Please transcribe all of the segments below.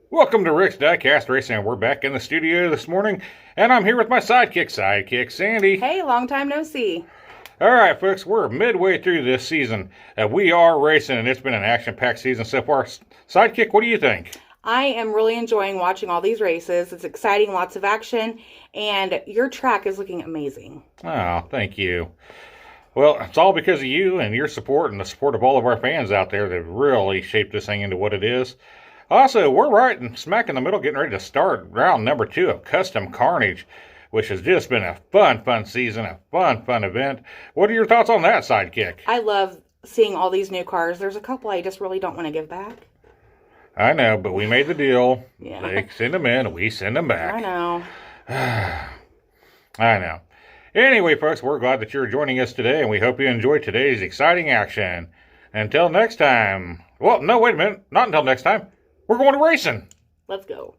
Welcome to Rick's Diecast Racing. We're back in the studio this morning, and I'm here with my sidekick, Sandy. Hey, long time no see. All right, folks, we're midway through this season. We are racing, and it's been an action-packed season so far. Sidekick, what do you think? I am really enjoying watching all these races. It's exciting, lots of action, and your track is looking amazing. Oh, thank you. Well, it's all because of you and your support and the support of all of our fans out there that really shaped this thing into what it is. Also, we're right in smack in the middle getting ready to start round number 2 of Custom Carnage, which has just been a fun season, a fun event. What are your thoughts on that, Sidekick? I love seeing all these new cars. There's a couple I just really don't want to give back. I know, but we made the deal. Yeah. They send them in, we send them back. I know. I know. Anyway, folks, we're glad that you're joining us today, and we hope you enjoyed today's exciting action. Until next time. Well, no, wait a minute. Not until next time. We're going to racing. Let's go.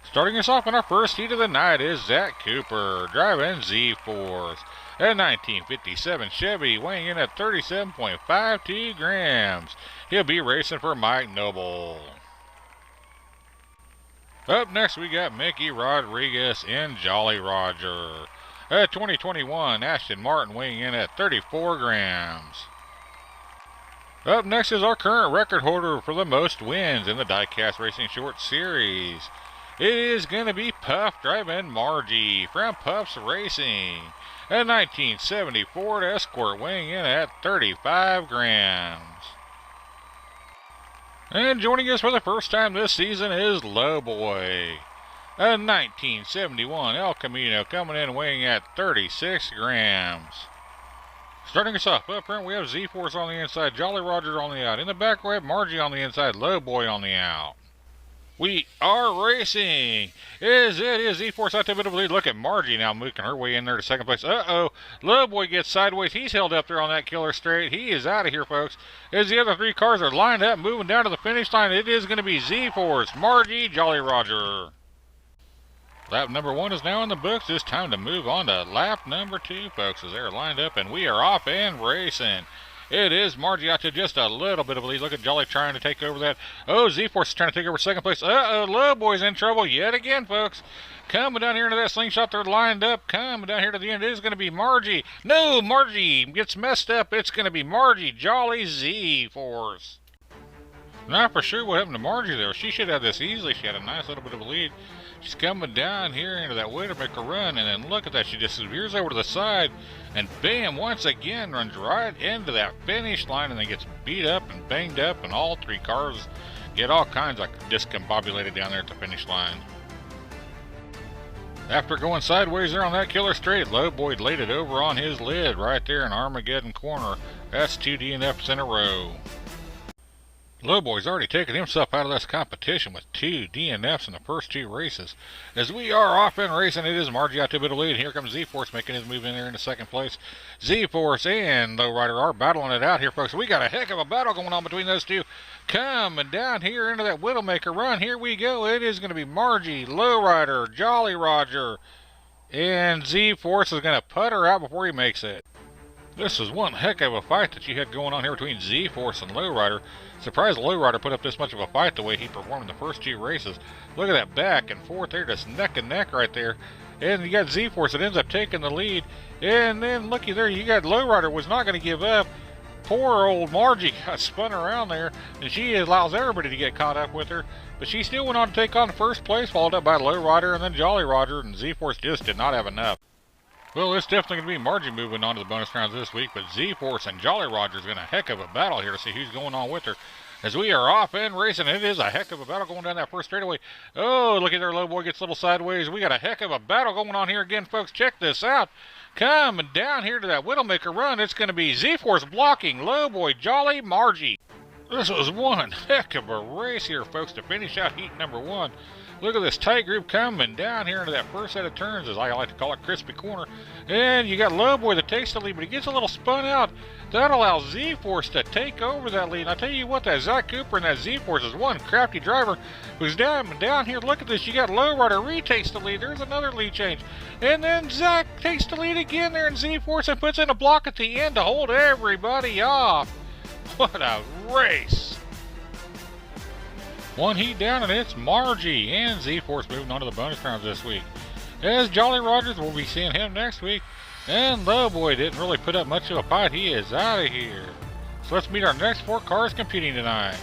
Starting us off in our first heat of the night is Zach Cooper, driving Z-Force. A 1957 Chevy, weighing in at 37.52 grams. He'll be racing for Mike Noble. Up next, we got Mickey Rodriguez in Jolly Roger. A 2021 Aston Martin, weighing in at 34 grams. Up next is our current record holder for the most wins in the Diecast Racing Short Series. It is going to be Puff driving Margie from Puff's Racing. A 1970 Ford Escort, weighing in at 35 grams. And joining us for the first time this season is Lowboy. A 1971 El Camino, coming in weighing at 36 grams. Starting us off up front, we have Z-Force on the inside, Jolly Roger on the out. In the back, we have Margie on the inside, Lowboy on the out. We are racing. Is Z-Force out to a bit of a lead. Look at Margie now making her way in there to second place. Uh-oh. Lowboy gets sideways. He's held up there on that killer straight. He is out of here, folks. As the other three cars are lined up, moving down to the finish line, it is going to be Z-Force, Margie, Jolly Roger. Lap number 1 is now in the books. It's time to move on to lap number 2, folks, as they're lined up, and we are off and racing. It is Margie out to just a little bit of a lead. Look at Jolly trying to take over that. Oh, Z-Force is trying to take over second place. Uh-oh, Lowboy's in trouble yet again, folks. Coming down here into that slingshot, they're lined up. Coming down here to the end, it is going to be Margie. No, Margie gets messed up. It's going to be Margie, Jolly, Z-Force. Not for sure what happened to Margie there. She should have this easily. She had a nice little bit of a lead. She's coming down here into that way to make a run, and then look at that. She just veers over to the side, and bam, once again, runs right into that finish line, and then gets beat up and banged up, and all three cars get all kinds of discombobulated down there at the finish line. After going sideways there on that killer straight, Lowboy laid it over on his lid right there in Armageddon corner. That's 2 DNFs in a row. Lowboy's already taken himself out of this competition with 2 DNFs in the first 2 races. As we are off and racing, it is Margie out to a bit of lead. Here comes Z-Force making his move in there into second place. Z-Force and Lowrider are battling it out here, folks. We got a heck of a battle going on between those two. Coming down here into that Widowmaker run. Here we go. It is going to be Margie, Lowrider, Jolly Roger, and Z-Force is going to putter out before he makes it. This is one heck of a fight that you had going on here between Z-Force and Lowrider. Surprised Lowrider put up this much of a fight the way he performed in the first 2 races. Look at that back and forth there, just neck and neck right there. And you got Z-Force that ends up taking the lead. And then looky there, you got Lowrider was not going to give up. Poor old Margie got spun around there, and she allows everybody to get caught up with her. But she still went on to take on first place, followed up by Lowrider and then Jolly Roger, and Z-Force just did not have enough. Well, it's definitely going to be Margie moving on to the bonus rounds this week, but Z-Force and Jolly Roger is going to heck of a battle here to see who's going on with her. As we are off and racing, it is a heck of a battle going down that first straightaway. Oh, look at there, Lowboy gets a little sideways. We got a heck of a battle going on here again, folks. Check this out. Coming down here to that Widowmaker run, it's going to be Z-Force blocking Lowboy, Jolly, Margie. This was one heck of a race here, folks, to finish out heat number 1. Look at this tight group coming down here into that first set of turns, as I like to call it, crispy corner. And you got Lowboy that takes the lead, but he gets a little spun out. That allows Z-Force to take over that lead. And I tell you what, that Zach Cooper and that Z-Force is one crafty driver who's down here. Look at this. You got Lowrider retakes the lead. There's another lead change. And then Zach takes the lead again there in Z-Force and puts in a block at the end to hold everybody off. What a race. One heat down, and it's Margie and Z-Force moving on to the bonus rounds this week. As Jolly Rogers, we'll be seeing him next week. And Lowboy didn't really put up much of a fight. He is out of here. So let's meet our next 4 cars competing tonight.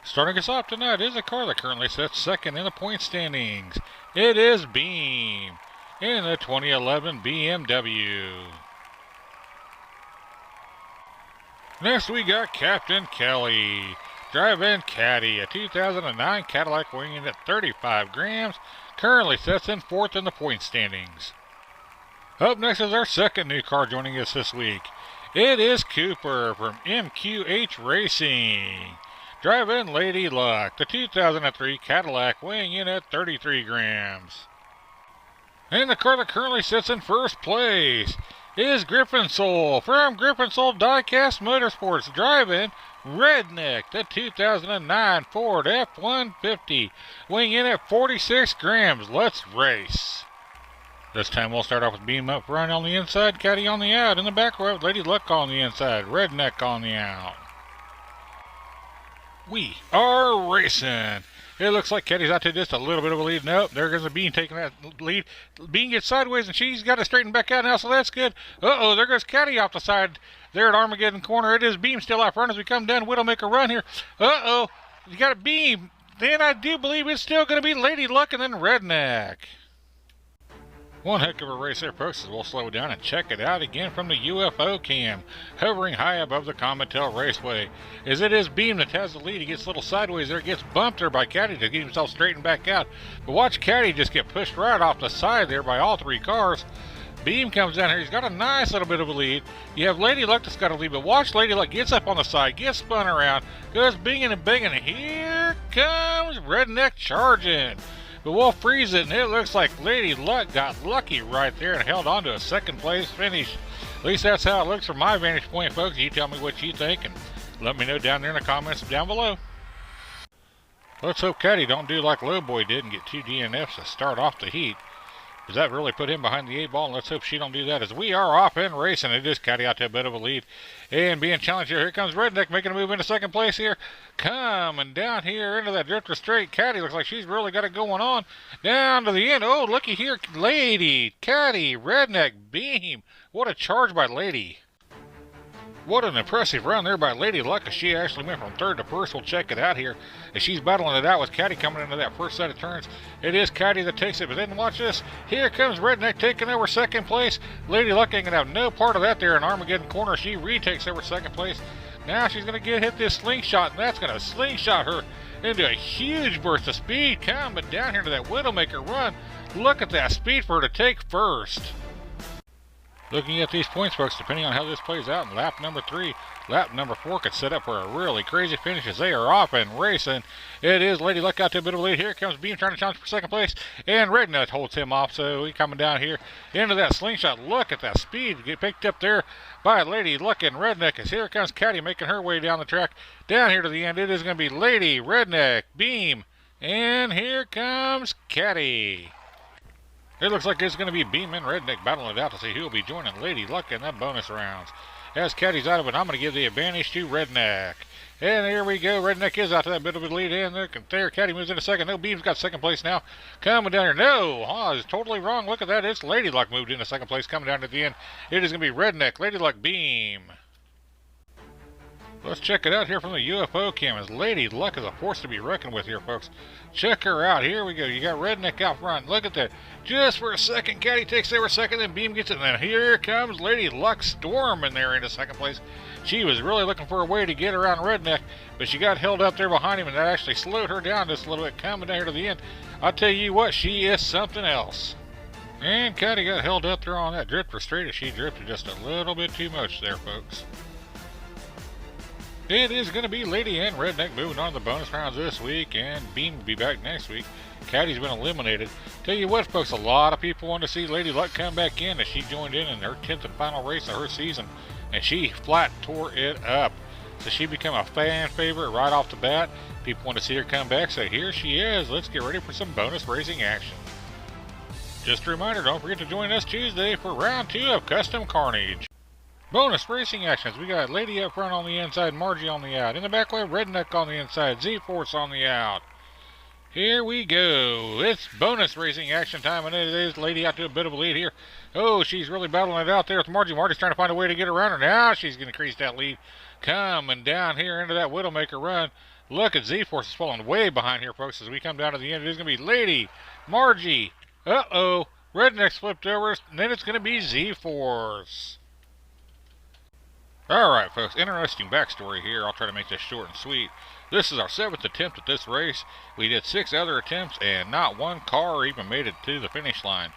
Starting us off tonight is a car that currently sits second in the point standings. It is Beam in the 2011 BMW. Next we got Captain Kelly. Drive-in Caddy, a 2009 Cadillac weighing at 35 grams, currently sits in 4th in the point standings. Up next is our second new car joining us this week. It is Cooper from MQH Racing. Drive-in Lady Luck, the 2003 Cadillac weighing in at 33 grams. And the car that currently sits in first place is Griffin Soul from Griffin Soul Diecast Motorsports. Drive-in Redneck, the 2009 Ford F-150, weighing in at 46 grams. Let's race. This time we'll start off with Beam up front on the inside, Caddy on the out. In the back row, Lady Luck on the inside, Redneck on the out. We are racing. It looks like Caddy's out to just a little bit of a lead. Nope, there goes the Beam taking that lead. Beam gets sideways and she's got to straighten back out now, so that's good. Uh-oh, there goes Caddy off the side there at Armageddon corner. It is Beam still out front as we come down. Widowmaker run here. Uh-oh, you got a Beam. Then I do believe it's still going to be Lady Luck and then Redneck. One heck of a race there, folks, as we'll slow down and check it out again from the UFO cam, hovering high above the Cometel Raceway. As it is Beam that has the lead, he gets a little sideways there, gets bumped there by Caddy to get himself straightened back out. But watch Caddy just get pushed right off the side there by all 3 cars. Beam comes down here, he's got a nice little bit of a lead. You have Lady Luck that's got a lead, but watch Lady Luck gets up on the side, gets spun around, goes binging and banging, and here comes Redneck charging. But we'll freeze it, and it looks like Lady Luck got lucky right there and held on to a second place finish. At least that's how it looks from my vantage point, folks. You tell me what you think, and let me know down there in the comments down below. Let's hope Caddy don't do like Lowboy did and get 2 DNFs to start off the heat. Does that really put him behind the 8 ball? And let's hope she don't do that as we are off and racing. It is Caddy out to a bit of a lead and being challenged here. Here comes Redneck making a move into second place here. Coming down here into that drifter straight. Caddy looks like she's really got it going on. Down to the end. Oh, looky here. Lady, Caddy, Redneck, Beam. What a charge by Lady. What an impressive run there by Lady Luck as she actually went from 3rd to 1st. We'll check it out here as she's battling it out with Caddy coming into that first set of turns. It is Caddy that takes it, but then watch this. Here comes Redneck taking over second place. Lady Luck ain't going to have no part of that there in Armageddon corner. She retakes over second place. Now she's going to hit this slingshot, and that's going to slingshot her into a huge burst of speed coming down here to that Widowmaker run. Look at that speed for her to take first. Looking at these points, folks, depending on how this plays out in lap number 3, lap number 4 could set up for a really crazy finish as they are off and racing. It is Lady Luck out to a bit of a lead. Here comes Beam trying to challenge for second place, and Redneck holds him off, so he's coming down here into that slingshot. Look at that speed get picked up there by Lady Luck and Redneck as here comes Caddy making her way down the track. Down here to the end, it is going to be Lady, Redneck, Beam, and here comes Caddy. It looks like it's going to be Beam and Redneck battling it out to see who will be joining Lady Luck in that bonus rounds. As Caddy's out of it, I'm going to give the advantage to Redneck. And here we go. Redneck is out to that bit of a lead. And there, Caddy moves into second. No, Beam's got second place now. Coming down here. No, I was totally wrong. Look at that. It's Lady Luck moved into second place. Coming down to the end. It is going to be Redneck, Lady Luck, Beam. Let's check it out here from the UFO cam as Lady Luck is a force to be reckoned with here, folks. Check her out. Here we go. You got Redneck out front. Look at that. Just for a second, Caddy takes over second, then Beam gets it. And then here comes Lady Luck storming there into second place. She was really looking for a way to get around Redneck, but she got held up there behind him, and that actually slowed her down just a little bit coming down here to the end. I'll tell you what, she is something else. And Caddy got held up there on that drifter straight as she drifted just a little bit too much there, folks. It is going to be Lady and Redneck moving on to the bonus rounds this week, and Beam will be back next week. Caddy's been eliminated. Tell you what, folks, a lot of people want to see Lady Luck come back in as she joined in her 10th and final race of her season, and she flat tore it up. So she became a fan favorite right off the bat. People want to see her come back, so here she is. Let's get ready for some bonus racing action. Just a reminder, don't forget to join us Tuesday for round 2 of Custom Carnage. Bonus racing actions. We got Lady up front on the inside, Margie on the out. In the back left, Redneck on the inside, Z-Force on the out. Here we go. It's bonus racing action time, and it is Lady out to a bit of a lead here. Oh, she's really battling it out there with Margie. Margie's trying to find a way to get around her. Now she's going to increase that lead. Coming down here into that Widowmaker run. Look at Z-Force is falling way behind here, folks, as we come down to the end. It is going to be Lady, Margie. Uh-oh. Redneck's flipped over, and then it's going to be Z-Force. Alright, folks, interesting backstory here. I'll try to make this short and sweet. This is our 7th attempt at this race. We did 6 other attempts, and not one car even made it to the finish line.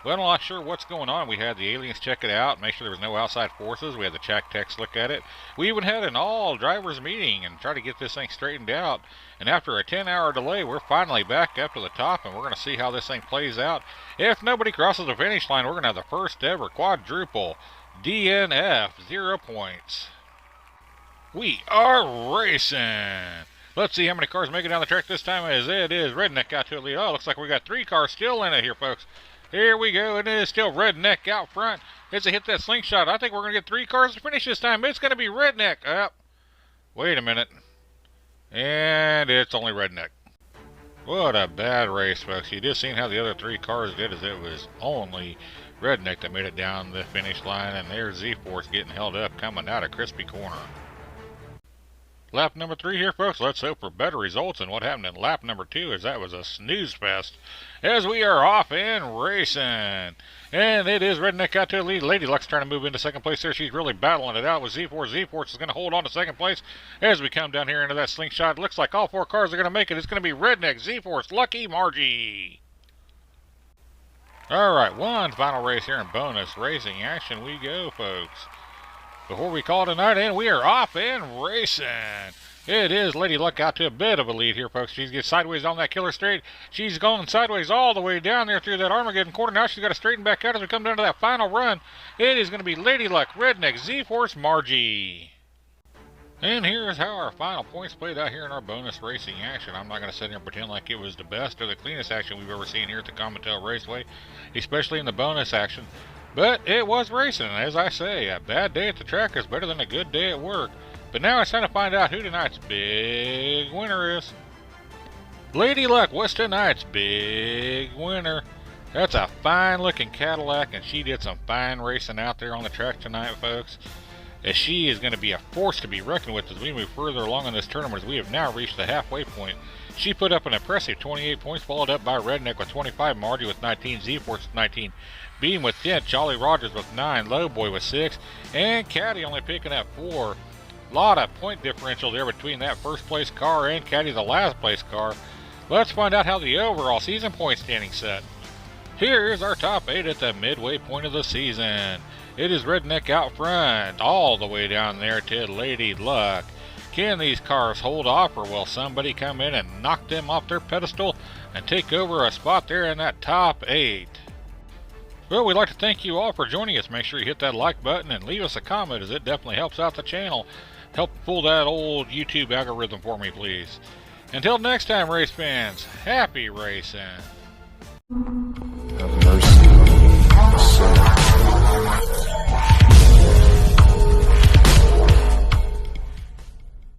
Well, I'm not sure what's going on. We had the aliens check it out, make sure there was no outside forces. We had the check techs look at it. We even had an all-drivers meeting and try to get this thing straightened out. And after a 10-hour delay, we're finally back up to the top, and we're going to see how this thing plays out. If nobody crosses the finish line, we're going to have the first ever quadruple DNF, 0 points. We are racing. Let's see how many cars make it down the track this time, as it is Redneck out to a lead. Oh, looks like we got 3 cars still in it here, folks. Here we go. It is still Redneck out front. It's a hit that slingshot. I think we're going to get 3 cars to finish this time. It's going to be Redneck. Up. Wait a minute. And it's only Redneck. What a bad race, folks. You just seen how the other 3 cars did, as it was only Redneck that made it down the finish line, and there's Z-Force getting held up coming out of Crispy Corner. Lap number 3 here, folks. Let's hope for better results than what happened in lap number 2, as that was a snooze fest. As we are off and racing. And it is Redneck out to the lead. Lady Luck's trying to move into second place there. She's really battling it out with Z-Force. Z-Force is going to hold on to second place as we come down here into that slingshot. Looks like all 4 cars are going to make it. It's going to be Redneck, Z-Force, Lucky, Margie. Alright, one final race here in bonus racing action we go, folks. Before we call it a night, and we are off and racing. It is Lady Luck out to a bit of a lead here, folks. She's getting sideways on that killer straight. She's going sideways all the way down there through that Armageddon corner. Now she's got to straighten back out as we come down to that final run. It is going to be Lady Luck, Redneck, Z-Force, Margie. And here's how our final points played out here in our bonus racing action. I'm not going to sit here and pretend like it was the best or the cleanest action we've ever seen here at the Comintel Raceway, especially in the bonus action. But it was racing, and as I say, a bad day at the track is better than a good day at work. But now it's time to find out who tonight's big winner is. Lady Luck was tonight's big winner. That's a fine-looking Cadillac, and she did some fine racing out there on the track tonight, folks. As she is going to be a force to be reckoned with as we move further along in this tournament, as we have now reached the halfway point. She put up an impressive 28 points, followed up by Redneck with 25, Margie with 19, Z-Force with 19, Beam with 10, Charlie Rogers with 9, Lowboy with 6, and Caddy only picking up 4. Lot of point differential there between that first place car and Caddy, the last place car. Let's find out how the overall season point standing set. Here's our top 8 at the midway point of the season. It is Redneck out front, all the way down there to Lady Luck. Can these cars hold off, or will somebody come in and knock them off their pedestal and take over a spot there in that top 8? Well, we'd like to thank you all for joining us. Make sure you hit that like button and leave us a comment, as it definitely helps out the channel. Help pull that old YouTube algorithm for me, please. Until next time, race fans, happy racing. Have mercy.